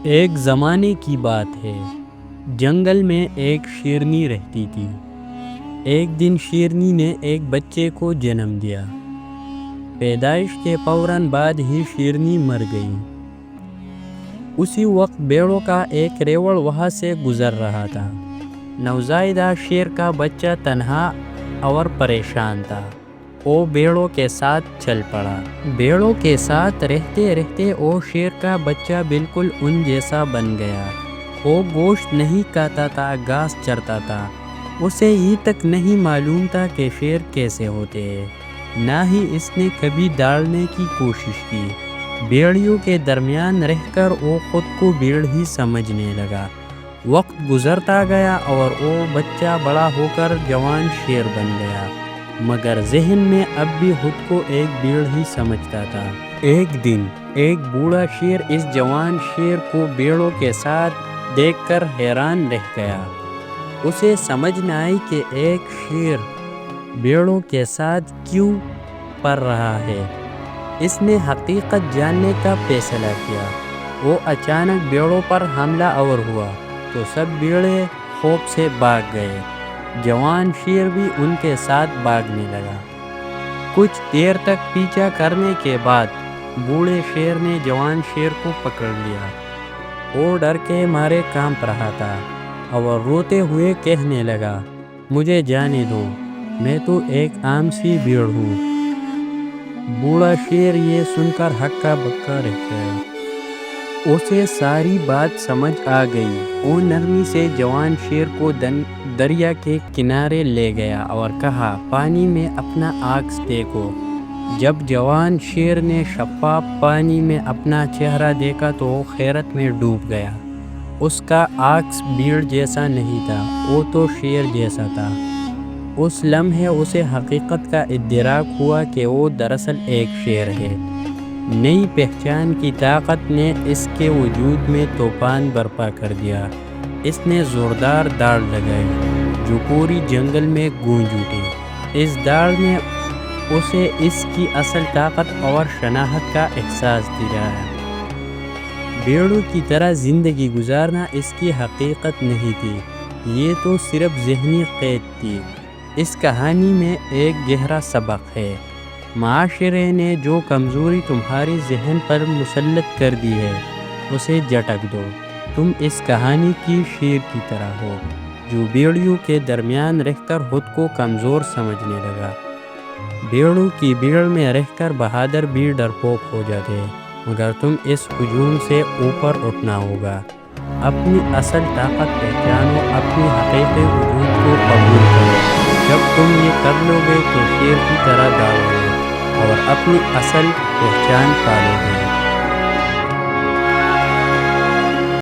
ایک زمانے کی بات ہے، جنگل میں ایک شیرنی رہتی تھی۔ ایک دن شیرنی نے ایک بچے کو جنم دیا۔ پیدائش کے فوراً بعد ہی شیرنی مر گئی۔ اسی وقت بیڑوں کا ایک ریوڑ وہاں سے گزر رہا تھا۔ نوزائیدہ شیر کا بچہ تنہا اور پریشان تھا۔ وہ بیڑوں کے ساتھ چل پڑا۔ بیڑوں کے ساتھ رہتے رہتے وہ شیر کا بچہ بالکل ان جیسا بن گیا۔ وہ گوشت نہیں کھاتا تھا، گھاس چرتا تھا۔ اسے یہ تک نہیں معلوم تھا کہ شیر کیسے ہوتے ہیں، نہ ہی اس نے کبھی ڈالنے کی کوشش کی۔ بیڑیوں کے درمیان رہ کر وہ خود کو بیڑ ہی سمجھنے لگا۔ وقت گزرتا گیا اور وہ بچہ بڑا ہو کر جوان شیر بن گیا، مگر ذہن میں اب بھی خود کو ایک بیڑ ہی سمجھتا تھا۔ ایک دن ایک بوڑھا شیر اس جوان شیر کو بیڑوں کے ساتھ دیکھ کر حیران رہ گیا۔ اسے سمجھ نہ آئی کہ ایک شیر بیڑوں کے ساتھ کیوں پڑ رہا ہے۔ اس نے حقیقت جاننے کا فیصلہ کیا۔ وہ اچانک بیڑوں پر حملہ آور ہوا تو سب بیڑے خوف سے بھاگ گئے۔ جوان شیر بھی ان کے ساتھ بھاگنے لگا۔ کچھ دیر تک پیچھا کرنے کے بعد بوڑھے شیر نے جوان شیر کو پکڑ لیا۔ وہ ڈر کے مارے کانپ رہا تھا اور روتے ہوئے کہنے لگا، مجھے جانے دو، میں تو ایک عام سی بیڑ ہوں۔ بوڑھا شیر یہ سن کر ہکا بکا رہ گیا۔ اسے ساری بات سمجھ آ گئی۔ وہ نرمی سے جوان شیر کو دریا کے کنارے لے گیا اور کہا، پانی میں اپنا عکس دیکھو۔ جب جوان شیر نے شفاف پانی میں اپنا چہرہ دیکھا تو وہ حیرت میں ڈوب گیا۔ اس کا عکس بیڑ جیسا نہیں تھا، وہ تو شیر جیسا تھا۔ اس لمحے اسے حقیقت کا ادراک ہوا کہ وہ دراصل ایک شیر ہے۔ نئی پہچان کی طاقت نے اس کے وجود میں طوفان برپا کر دیا۔ اس نے زوردار دوڑ لگائی جو پوری جنگل میں گونج اٹھی۔ اس دوڑ نے اسے اس کی اصل طاقت اور شناخت کا احساس دلایا۔ بیڑوں کی طرح زندگی گزارنا اس کی حقیقت نہیں تھی، یہ تو صرف ذہنی قید تھی۔ اس کہانی میں ایک گہرا سبق ہے۔ معاشرے نے جو کمزوری تمہاری ذہن پر مسلط کر دی ہے، اسے جھٹک دو۔ تم اس کہانی کی شیر کی طرح ہو جو بیڑیوں کے درمیان رہ کر خود کو کمزور سمجھنے لگا۔ بیڑوں کی بھیڑ میں رہ کر بہادر بھی ڈرپوک ہو جاتے ہیں، مگر تم اس ہجوم سے اوپر اٹھنا ہوگا۔ اپنی اصل طاقت پہچانو، اپنی حقیقی وجود کو قبول کرو۔ جب تم یہ کر لو گے تو شیر کی طرح دوڑو گے اور اپنی اصل پہچان پالو گے۔